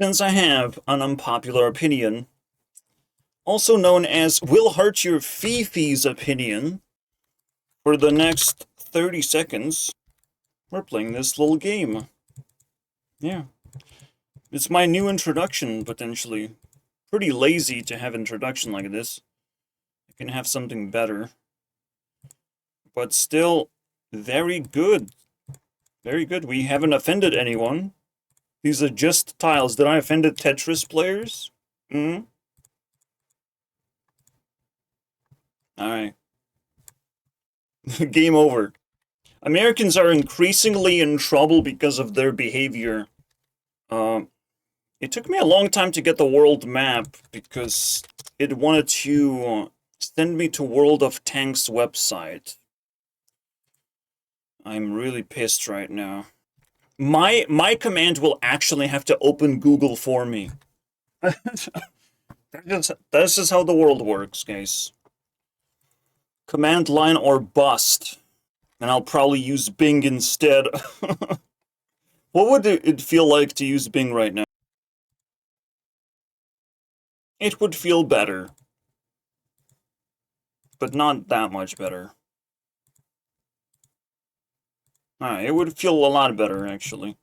Since I have an unpopular opinion, also known as will hurt your Fifi's opinion, for the next 30 seconds, we're playing this little game. Yeah. It's my new introduction, potentially. Pretty lazy to have introduction like this. I can have something better. But still, very good. Very good. We haven't offended anyone. These are just tiles. Did I offend Tetris players? Hmm? Alright. Game over. Americans are increasingly in trouble because of their behavior. It took me a long time to get the world map because it wanted to send me to World of Tanks website. I'm really pissed right now. My command will actually have to open Google for me. That's just how the world works, guys. Command line or bust. And I'll probably use Bing instead. What would it feel like to use Bing right now? It would feel better. But not that much better. Alright, it would feel a lot better, actually.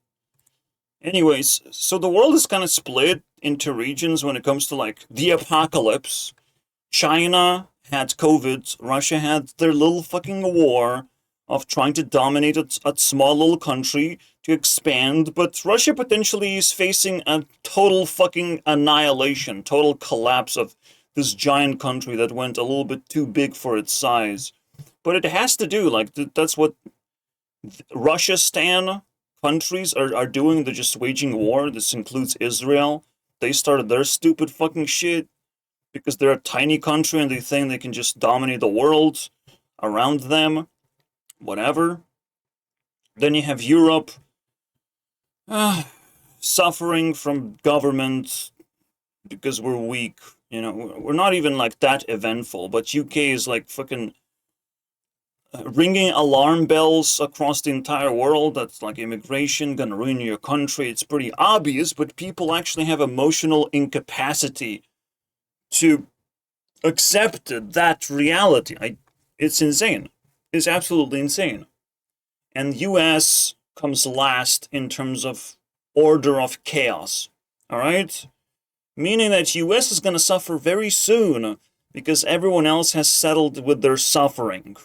Anyways, so the world is kind of split into regions when it comes to, like, the apocalypse. China had COVID, Russia had their little fucking war of trying to dominate a small little country to expand, but Russia potentially is facing a total fucking annihilation, total collapse of this giant country that went a little bit too big for its size. But it has to do, like, that's what Russia-stan countries are doing. They're just waging war. This includes Israel. They started their stupid fucking shit because they're a tiny country and they think they can just dominate the world around them. Whatever. Then you have Europe suffering from government because we're weak. You know, we're not even like that eventful, but UK is like fucking ringing alarm bells across the entire world. That's like immigration gonna ruin your country. It's pretty obvious, but people actually have emotional incapacity to accept that reality. It's insane. It's absolutely insane. And US comes last in terms of order of chaos. Alright? Meaning that US is gonna suffer very soon because everyone else has settled with their suffering.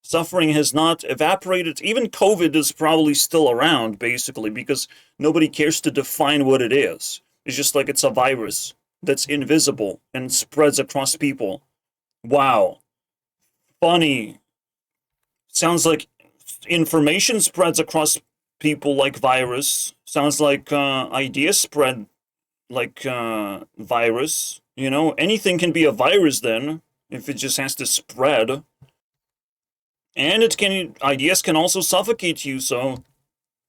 Suffering has not evaporated. Even COVID is probably still around, basically, because nobody cares to define what it is. It's just like it's a virus that's invisible and spreads across people. Wow. Funny. Sounds like information spreads across people like virus. Sounds like ideas spread like virus. You know, anything can be a virus then, if it just has to spread. And ideas can also suffocate you, so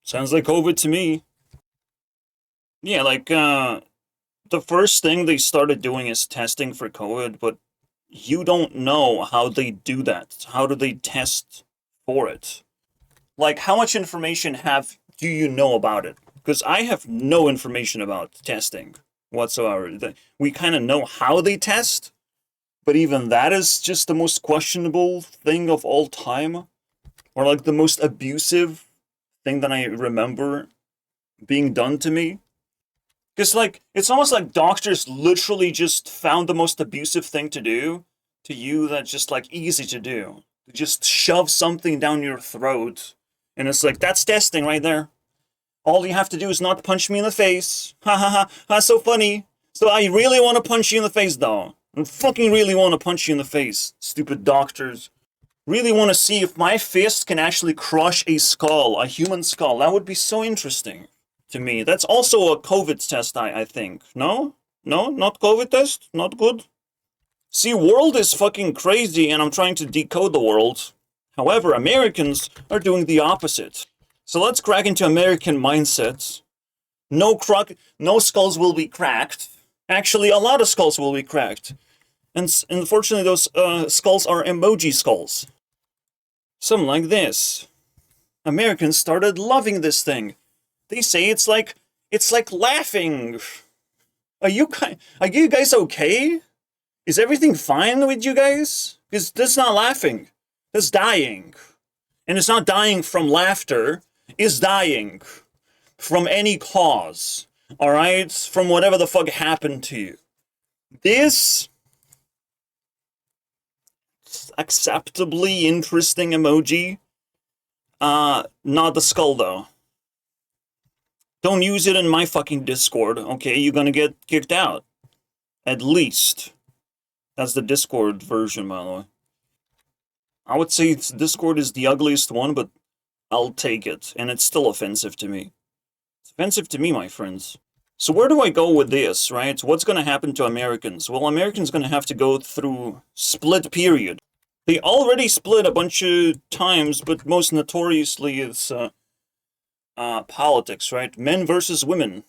sounds like COVID to me. Yeah, like the first thing they started doing is testing for COVID, but you don't know how they do that. How do they test for it? Like, how much information do you know about it? Because I have no information about testing whatsoever. We kind of know how they test, but even that is just the most questionable thing of all time. Or like the most abusive thing that I remember being done to me. Because, like, it's almost like doctors literally just found the most abusive thing to do to you that's just, like, easy to do. Just shove something down your throat. And it's like, that's testing right there. All you have to do is not punch me in the face. Ha ha ha. That's so funny. So I really want to punch you in the face, though. I fucking really want to punch you in the face. Stupid doctors. Really want to see if my fist can actually crush a skull, a human skull. That would be so interesting to me. That's also a COVID test, I think. No? No? Not COVID test? Not good? See, world is fucking crazy and I'm trying to decode the world. However, Americans are doing the opposite. So let's crack into American mindsets. No skulls will be cracked. Actually, a lot of skulls will be cracked. And unfortunately, those skulls are emoji skulls. Something like this. Americans started loving this thing. They say it's like It's like laughing. Are you guys okay? Is everything fine with you guys? Because that's not laughing. That's dying. And it's not dying from laughter. It's dying from any cause. Alright? From whatever the fuck happened to you. This acceptably interesting emoji. Not the skull though. Don't use it in my fucking Discord, okay? You're gonna get kicked out. At least. That's the Discord version, by the way. I would say Discord is the ugliest one, but I'll take it. And it's still offensive to me. It's offensive to me, my friends. So where do I go with this, right? What's gonna happen to Americans? Well, Americans gonna have to go through split period. They already split a bunch of times, but most notoriously it's politics, right? Men versus women.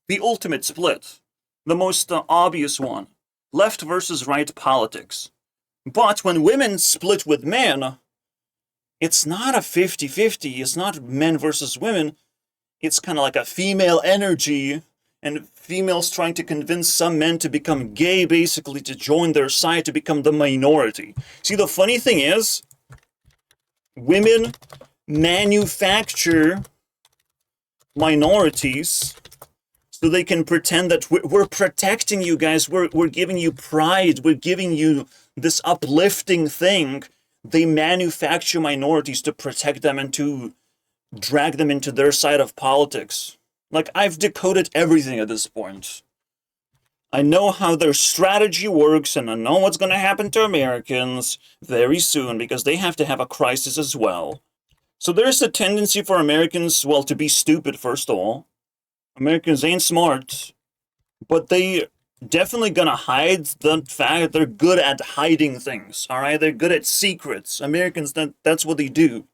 The ultimate split. The most obvious one. Left versus right politics. But when women split with men, it's not a 50-50. It's not men versus women. It's kind of like a female energy, and females trying to convince some men to become gay, basically, to join their side, to become the minority. See, the funny thing is, women manufacture minorities so they can pretend that we're protecting you guys, we're giving you pride, we're giving you this uplifting thing. They manufacture minorities to protect them and to drag them into their side of politics. Like, I've decoded everything at this point. I know how their strategy works, and I know what's gonna happen to Americans very soon, because they have to have a crisis as well. So there's a tendency for Americans, well, to be stupid, first of all. Americans ain't smart, but they definitely gonna hide the fact that they're good at hiding things, alright? They're good at secrets. Americans, that's what they do.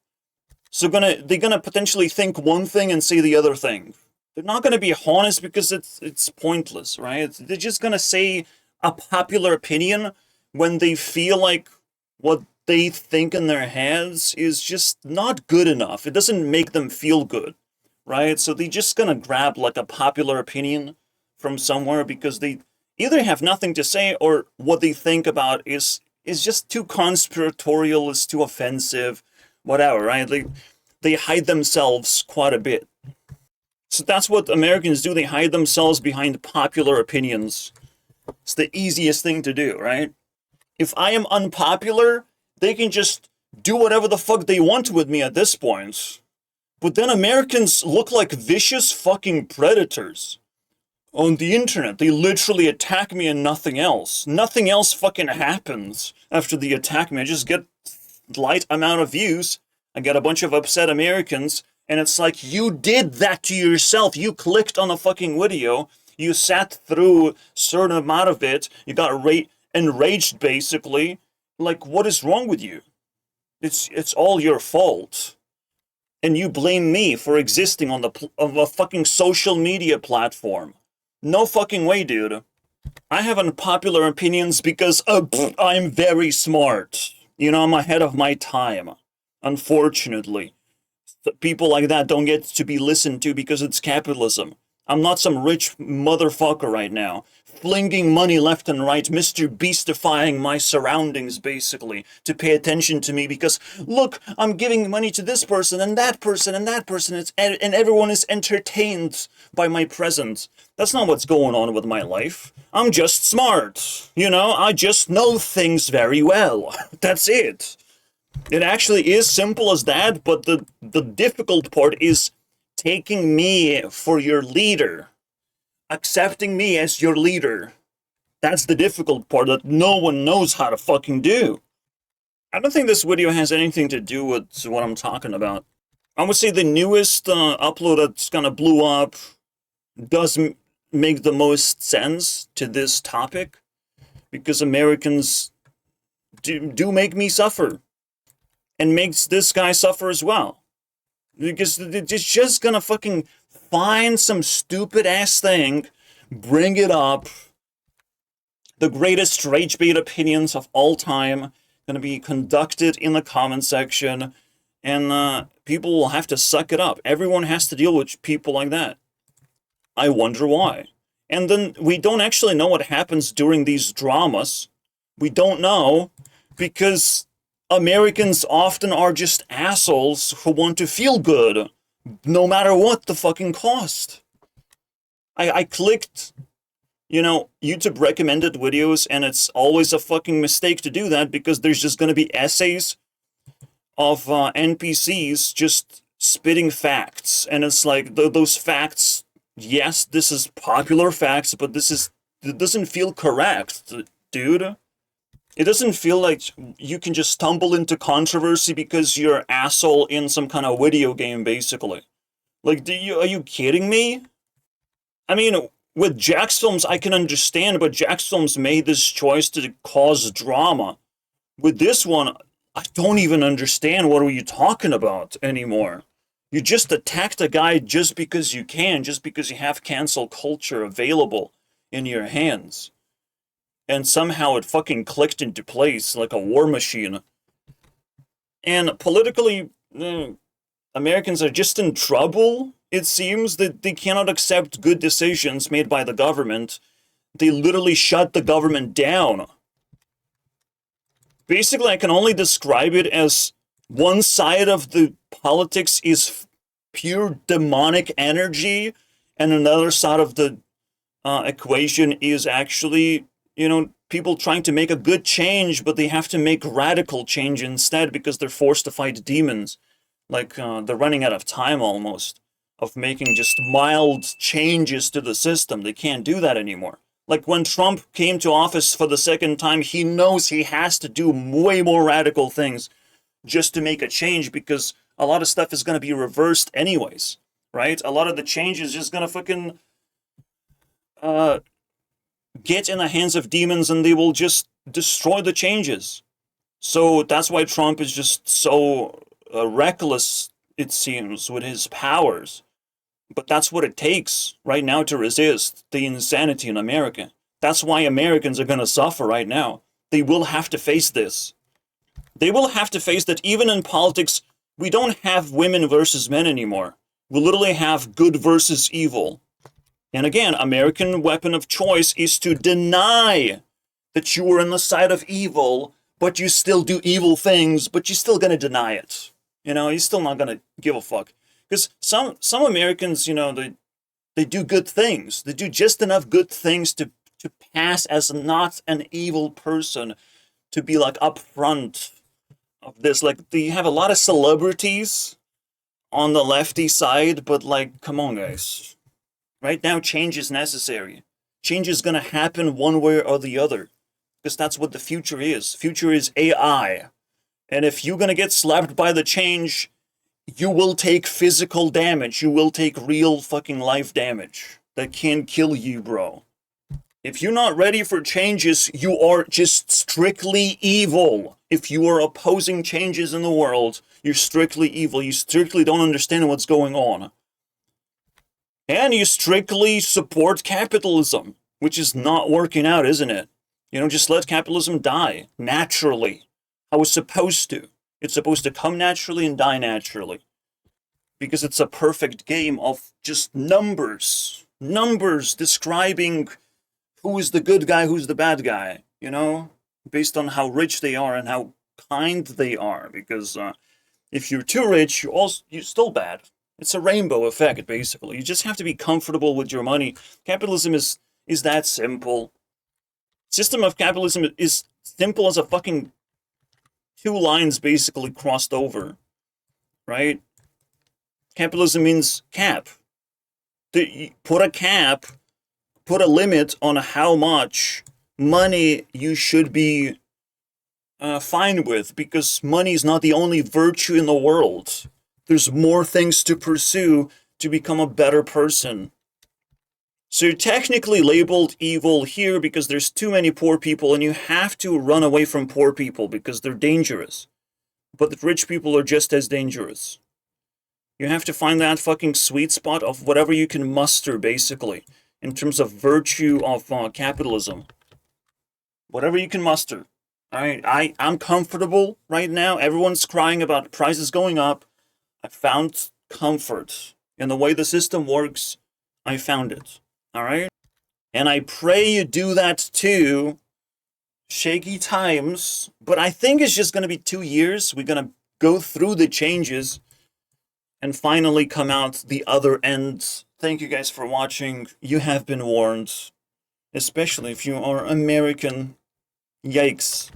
So they're gonna potentially think one thing and say the other thing. They're not gonna be honest because it's pointless, right? They're just gonna say a popular opinion when they feel like what they think in their heads is just not good enough. It doesn't make them feel good, right? So they're just gonna grab like a popular opinion from somewhere because they either have nothing to say or what they think about is just too conspiratorial, is too offensive, whatever, right? They hide themselves quite a bit. So that's what Americans do. They hide themselves behind popular opinions. It's the easiest thing to do, right? If I am unpopular, they can just do whatever the fuck they want with me at this point. But then Americans look like vicious fucking predators. On the internet, they literally attack me and nothing else. Nothing else fucking happens after they attack me. I just get light amount of views. I get a bunch of upset Americans. And it's like, you did that to yourself. You clicked on a fucking video. You sat through a certain amount of it. You got enraged, basically. Like, what is wrong with you? It's all your fault. And you blame me for existing on a fucking social media platform. No fucking way, dude. I have unpopular opinions because I'm very smart. You know, I'm ahead of my time. Unfortunately. People like that don't get to be listened to because it's capitalism. I'm not some rich motherfucker right now, flinging money left and right, Mr. Beastifying my surroundings, basically, to pay attention to me because, look, I'm giving money to this person and that person and that person, and everyone is entertained by my presence. That's not what's going on with my life. I'm just smart, you know? I just know things very well. That's it. It actually is simple as that, but the difficult part is taking me for your leader. Accepting me as your leader. That's the difficult part that no one knows how to fucking do. I don't think this video has anything to do with what I'm talking about. I would say the newest upload that's gonna blow up does make the most sense to this topic, because Americans do make me suffer. And makes this guy suffer as well. Because it's just gonna fucking find some stupid ass thing, bring it up. The greatest rage bait opinions of all time gonna be conducted in the comment section, and people will have to suck it up. Everyone has to deal with people like that. I wonder why. And then we don't actually know what happens during these dramas. We don't know because Americans often are just assholes who want to feel good, no matter what the fucking cost. I clicked, YouTube recommended videos, and it's always a fucking mistake to do that because there's just gonna be essays of NPCs just spitting facts, and it's like those facts. Yes, this is popular facts, but it doesn't feel correct, dude. It doesn't feel like you can just stumble into controversy because you're an asshole in some kind of video game, basically. Like, are you kidding me? I mean, with Jack's films, I can understand, but Jack's films made this choice to cause drama. With this one, I don't even understand what are you talking about anymore. You just attacked a guy just because you can, just because you have cancel culture available in your hands. And somehow it fucking clicked into place like a war machine. And politically, Americans are just in trouble. It seems that they cannot accept good decisions made by the government. They literally shut the government down. Basically, I can only describe it as one side of the politics is pure demonic energy, and another side of the equation is actually, people trying to make a good change, but they have to make radical change instead because they're forced to fight demons. Like, they're running out of time almost of making just mild changes to the system. They can't do that anymore. Like when Trump came to office for the second time, he knows he has to do way more radical things just to make a change because a lot of stuff is going to be reversed anyways, right? A lot of the change is just going to fucking get in the hands of demons and they will just destroy the changes. So that's why Trump is just so reckless, it seems, with his powers. But that's what it takes right now to resist the insanity in America. That's why Americans are going to suffer right now. They will have to face this. They will have to face that even in politics, we don't have women versus men anymore. We literally have good versus evil. And again, American weapon of choice is to deny that you are on the side of evil, but you still do evil things, but you're still going to deny it. You're still not going to give a fuck. Because some Americans, they do good things. They do just enough good things to pass as not an evil person, to be like upfront of this. Like, they have a lot of celebrities on the lefty side, but like, come on, guys. Right now, change is necessary. Change is gonna happen one way or the other. Because that's what the future is. Future is AI. And if you're gonna get slapped by the change, you will take physical damage. You will take real fucking life damage. That can kill you, bro. If you're not ready for changes, you are just strictly evil. If you are opposing changes in the world, you're strictly evil. You strictly don't understand what's going on. And you strictly support capitalism, which is not working out, isn't it? Just let capitalism die naturally. How it's supposed to. It's supposed to come naturally and die naturally. Because it's a perfect game of just numbers. Numbers describing who is the good guy, who's the bad guy, based on how rich they are and how kind they are. Because if you're too rich, you're still bad. It's a rainbow effect, basically. You just have to be comfortable with your money. Capitalism is that simple. System of capitalism is simple as a fucking two lines basically crossed over, right? Capitalism means cap. Put a cap, put a limit on how much money you should be fine with, because money is not the only virtue in the world. There's more things to pursue to become a better person. So you're technically labeled evil here because there's too many poor people and you have to run away from poor people because they're dangerous. But the rich people are just as dangerous. You have to find that fucking sweet spot of whatever you can muster, basically, in terms of virtue of capitalism. Whatever you can muster. Alright, I'm comfortable right now. Everyone's crying about prices going up. I found comfort in the way the system works. I found it. Alright? And I pray you do that too. Shaky times. But I think it's just gonna be 2 years. We're gonna go through the changes and finally come out the other end. Thank you guys for watching. You have been warned. Especially if you are American. Yikes.